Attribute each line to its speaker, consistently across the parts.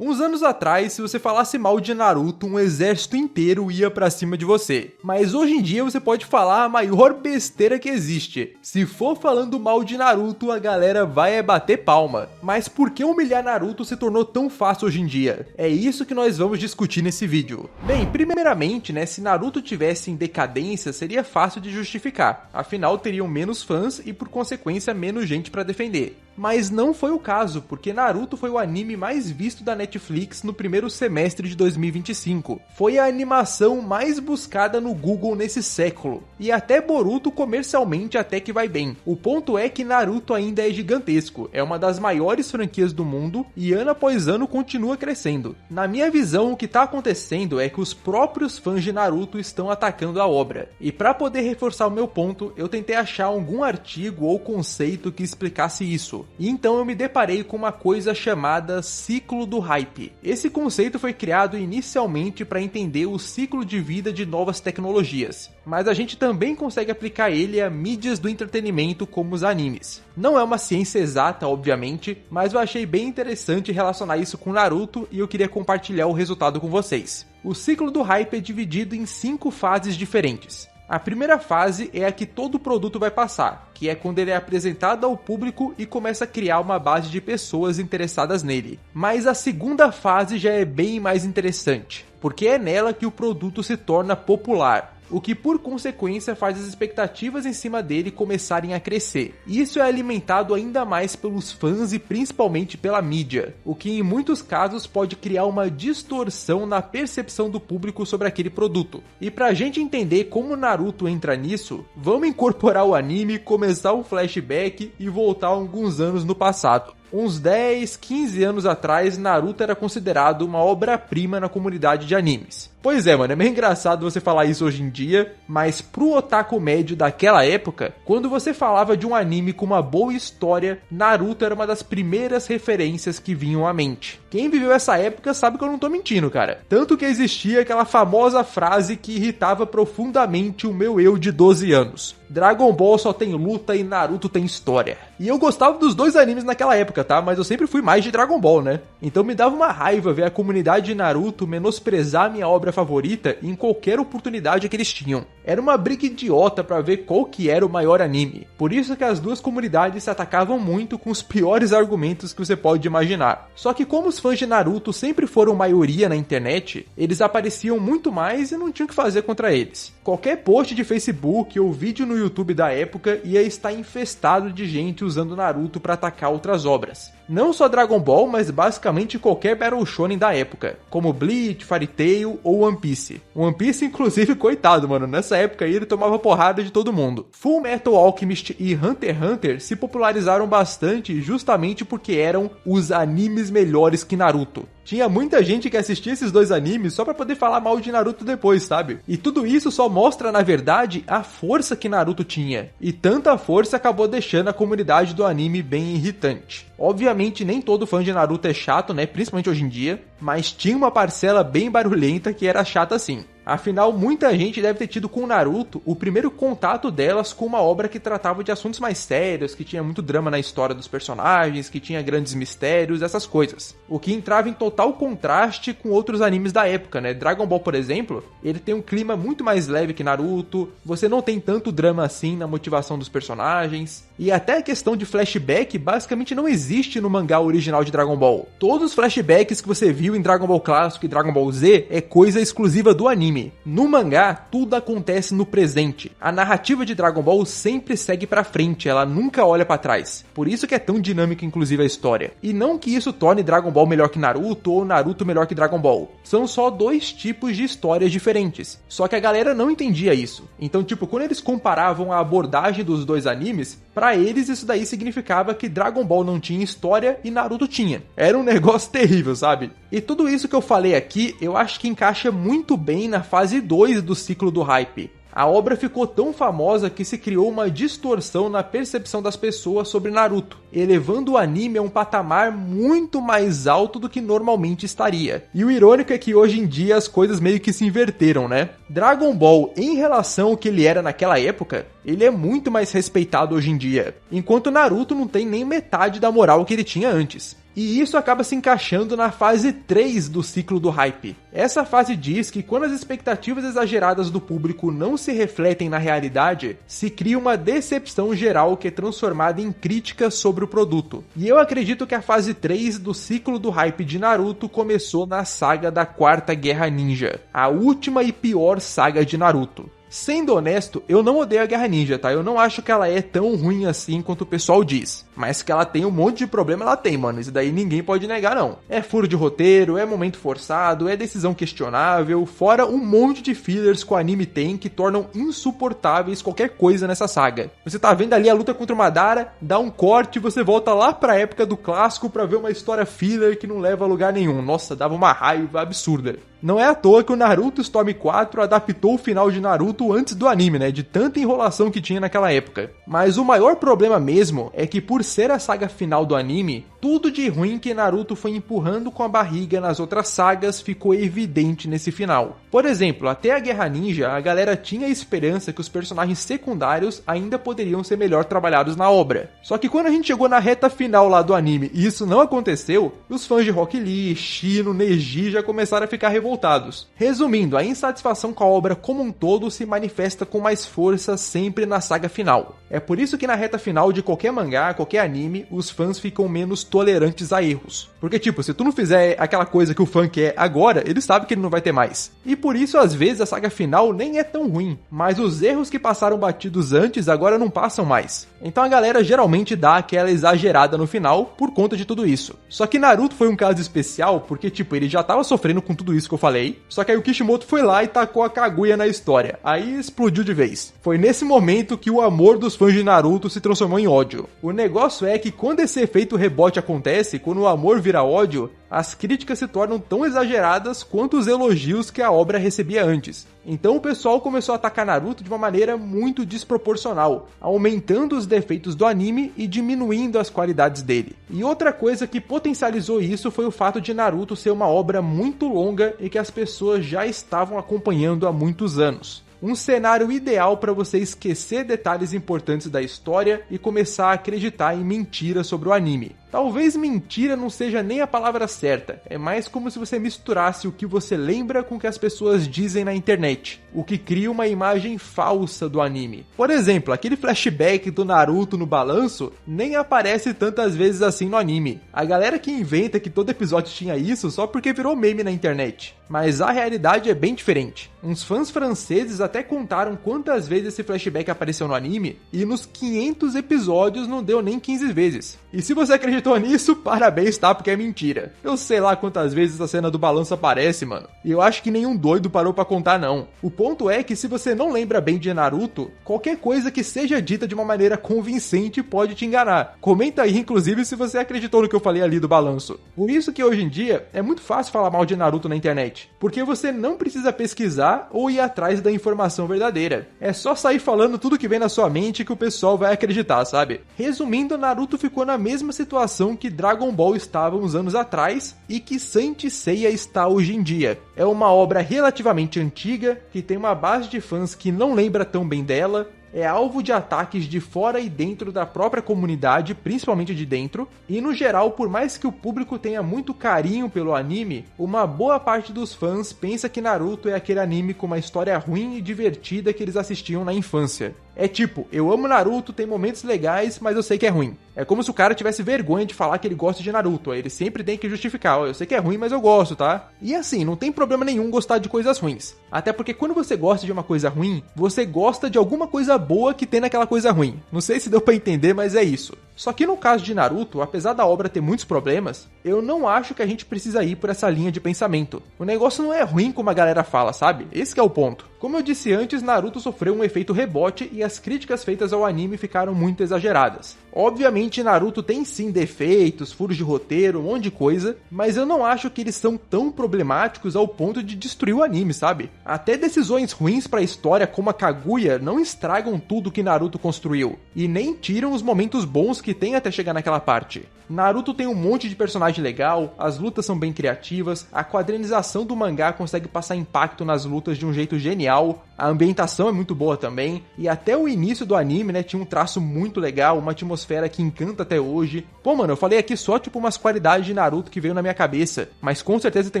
Speaker 1: Uns anos atrás, se você falasse mal de Naruto, um exército inteiro ia pra cima de você. Mas hoje em dia você pode falar a maior besteira que existe. Se for falando mal de Naruto, a galera vai bater palma. Mas por que humilhar Naruto se tornou tão fácil hoje em dia? É isso que nós vamos discutir nesse vídeo. Bem, primeiramente, se Naruto tivesse em decadência, seria fácil de justificar. Afinal, teriam menos fãs e, por consequência, menos gente pra defender. Mas não foi o caso, porque Naruto foi o anime mais visto da Netflix no primeiro semestre de 2025. Foi a animação mais buscada no Google nesse século. E até Boruto comercialmente até que vai bem. O ponto é que Naruto ainda é gigantesco, é uma das maiores franquias do mundo e ano após ano continua crescendo. Na minha visão, o que tá acontecendo é que os próprios fãs de Naruto estão atacando a obra. E para poder reforçar o meu ponto, eu tentei achar algum artigo ou conceito que explicasse isso. E então eu me deparei com uma coisa chamada ciclo do hype. Esse conceito foi criado inicialmente para entender o ciclo de vida de novas tecnologias, mas a gente também consegue aplicar ele a mídias do entretenimento como os animes. Não é uma ciência exata, obviamente, mas eu achei bem interessante relacionar isso com Naruto e eu queria compartilhar o resultado com vocês. O ciclo do hype é dividido em 5 fases diferentes. A primeira fase é a que todo produto vai passar, que é quando ele é apresentado ao público e começa a criar uma base de pessoas interessadas nele. Mas a segunda fase já é bem mais interessante, porque é nela que o produto se torna popular, o que por consequência faz as expectativas em cima dele começarem a crescer. Isso é alimentado ainda mais pelos fãs e principalmente pela mídia, o que em muitos casos pode criar uma distorção na percepção do público sobre aquele produto. E pra gente entender como Naruto entra nisso, vamos incorporar o anime, começar um flashback e voltar alguns anos no passado. Uns 10, 15 anos atrás, Naruto era considerado uma obra-prima na comunidade de animes. Pois é, mano, é meio engraçado você falar isso hoje em dia, mas pro otaku médio daquela época, quando você falava de um anime com uma boa história, Naruto era uma das primeiras referências que vinham à mente. Quem viveu essa época sabe que eu não tô mentindo, cara. Tanto que existia aquela famosa frase que irritava profundamente o meu eu de 12 anos. Dragon Ball só tem luta e Naruto tem história. E eu gostava dos dois animes naquela época, tá? Mas eu sempre fui mais de Dragon Ball, né? Então me dava uma raiva ver a comunidade de Naruto menosprezar a minha obra favorita em qualquer oportunidade que eles tinham. Era uma briga idiota pra ver qual que era o maior anime. Por isso que as duas comunidades se atacavam muito com os piores argumentos que você pode imaginar. Só que como os fãs de Naruto sempre foram maioria na internet, eles apareciam muito mais e não tinham o que fazer contra eles. Qualquer post de Facebook ou vídeo no YouTube da época ia estar infestado de gente usando Naruto para atacar outras obras. Não só Dragon Ball, mas basicamente qualquer Battle Shonen da época, como Bleach, Fairy Tail ou One Piece. One Piece, inclusive, coitado, mano, nessa época aí ele tomava porrada de todo mundo. Full Metal Alchemist e Hunter x Hunter se popularizaram bastante justamente porque eram os animes melhores que Naruto. Tinha muita gente que assistia esses dois animes só pra poder falar mal de Naruto depois, sabe? E tudo isso só mostra, na verdade, a força que Naruto tinha. E tanta força acabou deixando a comunidade do anime bem irritante. Obviamente, nem todo fã de Naruto é chato, né? Principalmente hoje em dia. Mas tinha uma parcela bem barulhenta que era chata assim. Afinal, muita gente deve ter tido com Naruto o primeiro contato delas com uma obra que tratava de assuntos mais sérios, que tinha muito drama na história dos personagens, que tinha grandes mistérios, essas coisas. O que entrava em total contraste com outros animes da época, né? Dragon Ball, por exemplo, ele tem um clima muito mais leve que Naruto, você não tem tanto drama assim na motivação dos personagens, e até a questão de flashback basicamente não existe no mangá original de Dragon Ball. Todos os flashbacks que você viu em Dragon Ball Clássico e Dragon Ball Z é coisa exclusiva do anime. No mangá, tudo acontece no presente. A narrativa de Dragon Ball sempre segue pra frente, ela nunca olha pra trás. Por isso que é tão dinâmica, inclusive, a história. E não que isso torne Dragon Ball melhor que Naruto ou Naruto melhor que Dragon Ball. São só dois tipos de histórias diferentes. Só que a galera não entendia isso. Então, quando eles comparavam a abordagem dos dois animes, pra eles isso daí significava que Dragon Ball não tinha história e Naruto tinha. Era um negócio terrível, sabe? E tudo isso que eu falei aqui, eu acho que encaixa muito bem na fase 2 do ciclo do hype. A obra ficou tão famosa que se criou uma distorção na percepção das pessoas sobre Naruto, elevando o anime a um patamar muito mais alto do que normalmente estaria. E o irônico é que hoje em dia as coisas meio que se inverteram, né? Dragon Ball, em relação ao que ele era naquela época, Ele é muito mais respeitado hoje em dia, enquanto Naruto não tem nem metade da moral que ele tinha antes. E isso acaba se encaixando na fase 3 do ciclo do hype. Essa fase diz que quando as expectativas exageradas do público não se refletem na realidade, se cria uma decepção geral que é transformada em críticas sobre o produto. E eu acredito que a fase 3 do ciclo do hype de Naruto começou na saga da Quarta Guerra Ninja, a última e pior saga de Naruto. Sendo honesto, eu não odeio a Guerra Ninja, tá? Eu não acho que ela é tão ruim assim quanto o pessoal diz. Mas que ela tem um monte de problema, ela tem, mano. Isso daí ninguém pode negar, não. É furo de roteiro, é momento forçado, é decisão questionável, fora um monte de fillers que o anime tem que tornam insuportáveis qualquer coisa nessa saga. Você tá vendo ali a luta contra o Madara, dá um corte e você volta lá pra época do clássico pra ver uma história filler que não leva a lugar nenhum. Nossa, dava uma raiva absurda. Não é à toa que o Naruto Storm 4 adaptou o final de Naruto antes do anime, né? De tanta enrolação que tinha naquela época. Mas o maior problema mesmo é que por ser a saga final do anime, tudo de ruim que Naruto foi empurrando com a barriga nas outras sagas ficou evidente nesse final. Por exemplo, até a Guerra Ninja, a galera tinha a esperança que os personagens secundários ainda poderiam ser melhor trabalhados na obra. Só que quando a gente chegou na reta final lá do anime e isso não aconteceu, os fãs de Rock Lee, Shino, Neji já começaram a ficar revoltados. Resumindo, a insatisfação com a obra como um todo se manifesta com mais força sempre na saga final. É por isso que na reta final de qualquer mangá, qualquer anime, os fãs ficam menos tolerantes a erros. Porque tipo, se tu não fizer aquela coisa que o fã quer agora, ele sabe que ele não vai ter mais. E por isso às vezes a saga final nem é tão ruim, mas os erros que passaram batidos antes agora não passam mais. Então a galera geralmente dá aquela exagerada no final por conta de tudo isso. Só que Naruto foi um caso especial porque tipo, ele já tava sofrendo com tudo isso que eu falei, só que aí o Kishimoto foi lá e tacou a Kaguya na história. Aí explodiu de vez. Foi nesse momento que o amor dos fãs de Naruto se transformou em ódio. O negócio é que quando esse efeito rebote acontece, quando o amor vira ódio, as críticas se tornam tão exageradas quanto os elogios que a obra recebia antes. Então o pessoal começou a atacar Naruto de uma maneira muito desproporcional, aumentando os defeitos do anime e diminuindo as qualidades dele. E outra coisa que potencializou isso foi o fato de Naruto ser uma obra muito longa e que as pessoas já estavam acompanhando há muitos anos. Um cenário ideal para você esquecer detalhes importantes da história e começar a acreditar em mentiras sobre o anime. Talvez mentira não seja nem a palavra certa, é mais como se você misturasse o que você lembra com o que as pessoas dizem na internet, o que cria uma imagem falsa do anime. Por exemplo, aquele flashback do Naruto no balanço nem aparece tantas vezes assim no anime. A galera que inventa que todo episódio tinha isso só porque virou meme na internet. Mas a realidade é bem diferente. Uns fãs franceses até contaram quantas vezes esse flashback apareceu no anime, e nos 500 episódios não deu nem 15 vezes. E se você acreditou nisso, parabéns, tá? Porque é mentira. Eu sei lá quantas vezes a cena do balanço aparece, mano. E eu acho que nenhum doido parou pra contar, não. O ponto é que se você não lembra bem de Naruto, qualquer coisa que seja dita de uma maneira convincente pode te enganar. Comenta aí, inclusive, se você acreditou no que eu falei ali do balanço. Por isso que hoje em dia é muito fácil falar mal de Naruto na internet. Porque você não precisa pesquisar ou ir atrás da informação verdadeira. É só sair falando tudo que vem na sua mente que o pessoal vai acreditar, sabe? Resumindo, Naruto ficou na mesma situação que Dragon Ball estava uns anos atrás e que Saint Seiya está hoje em dia. É uma obra relativamente antiga, que tem uma base de fãs que não lembra tão bem dela, é alvo de ataques de fora e dentro da própria comunidade, principalmente de dentro, e no geral, por mais que o público tenha muito carinho pelo anime, uma boa parte dos fãs pensa que Naruto é aquele anime com uma história ruim e divertida que eles assistiam na infância. É tipo, eu amo Naruto, tem momentos legais, mas eu sei que é ruim. É como se o cara tivesse vergonha de falar que ele gosta de Naruto, aí ele sempre tem que justificar, eu sei que é ruim, mas eu gosto, tá? E assim, não tem problema nenhum gostar de coisas ruins. Até porque quando você gosta de uma coisa ruim, você gosta de alguma coisa boa que tem naquela coisa ruim. Não sei se deu pra entender, mas é isso. Só que no caso de Naruto, apesar da obra ter muitos problemas, eu não acho que a gente precisa ir por essa linha de pensamento. O negócio não é ruim como a galera fala, sabe? Esse que é o ponto. Como eu disse antes, Naruto sofreu um efeito rebote e as críticas feitas ao anime ficaram muito exageradas. Obviamente, Naruto tem sim defeitos, furos de roteiro, um monte de coisa, mas eu não acho que eles são tão problemáticos ao ponto de destruir o anime, sabe? Até decisões ruins pra história como a Kaguya não estragam tudo que Naruto construiu, e nem tiram os momentos bons que que tem até chegar naquela parte. Naruto tem um monte de personagem legal, as lutas são bem criativas, a quadrinização do mangá consegue passar impacto nas lutas de um jeito genial, a ambientação é muito boa também, e até o início do anime, né, tinha um traço muito legal, uma atmosfera que encanta até hoje. Pô, mano, eu falei aqui só tipo umas qualidades de Naruto que veio na minha cabeça, mas com certeza tem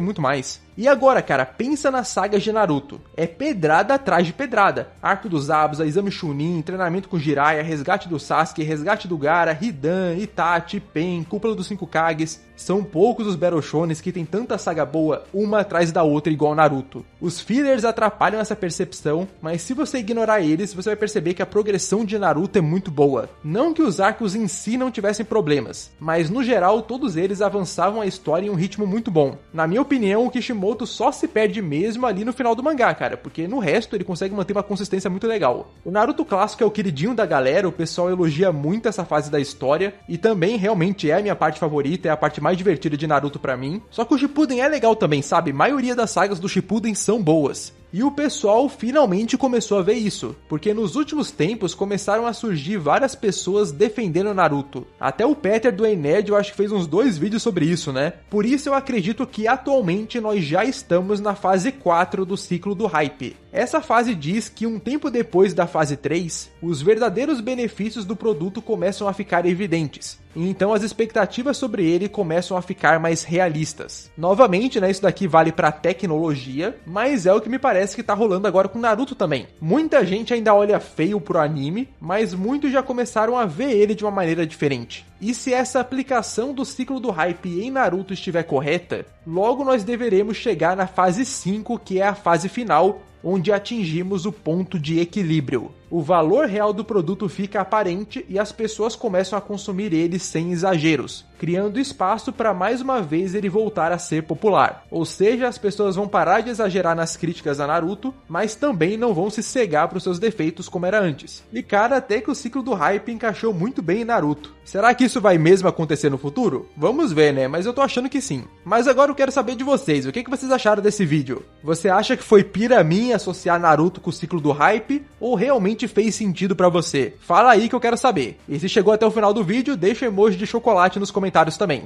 Speaker 1: muito mais. E agora, cara, pensa nas sagas de Naruto. É pedrada atrás de pedrada. Arco dos Zabuza, Exame Chunin, treinamento com Jiraiya, resgate do Sasuke, resgate do Gaara, Hidan, Itachi, Pen, Cúpula dos 5 Kages. São poucos os Battle Shonens que tem tanta saga boa, uma atrás da outra igual Naruto. Os fillers atrapalham essa percepção, mas se você ignorar eles, você vai perceber que a progressão de Naruto é muito boa. Não que os arcos em si não tivessem problemas, mas no geral todos eles avançavam a história em um ritmo muito bom. Na minha opinião, o Kishimoto só se perde mesmo ali no final do mangá, cara, porque no resto ele consegue manter uma consistência muito legal. O Naruto clássico é o queridinho da galera, o pessoal elogia muito essa fase da história, e também realmente é a minha parte favorita, é a parte mais divertida de Naruto pra mim. Só que o Shippuden é legal também, sabe? A maioria das sagas do Shippuden são boas. E o pessoal finalmente começou a ver isso, porque nos últimos tempos começaram a surgir várias pessoas defendendo Naruto. Até o Peter do Enerd eu acho que fez uns 2 vídeos sobre isso, né? Por isso eu acredito que atualmente nós já estamos na fase 4 do ciclo do hype. Essa fase diz que um tempo depois da fase 3, os verdadeiros benefícios do produto começam a ficar evidentes. E então as expectativas sobre ele começam a ficar mais realistas. Novamente, né, isso daqui vale pra tecnologia, mas é o que me parece que tá rolando agora com Naruto também. Muita gente ainda olha feio pro anime, mas muitos já começaram a ver ele de uma maneira diferente. E se essa aplicação do ciclo do hype em Naruto estiver correta, logo nós deveremos chegar na fase 5, que é a fase final, onde atingimos o ponto de equilíbrio. O valor real do produto fica aparente e as pessoas começam a consumir ele sem exageros, criando espaço para mais uma vez ele voltar a ser popular. Ou seja, as pessoas vão parar de exagerar nas críticas a Naruto, mas também não vão se cegar para os seus defeitos como era antes. E cara, até que o ciclo do hype encaixou muito bem em Naruto. Será que isso vai mesmo acontecer no futuro? Vamos ver, né? Mas eu tô achando que sim. Mas agora eu quero saber de vocês, o que vocês acharam desse vídeo? Você acha que foi pira minha associar Naruto com o ciclo do hype, ou realmente fez sentido pra você? Fala aí que eu quero saber. E se chegou até o final do vídeo, deixa o emoji de chocolate nos comentários também.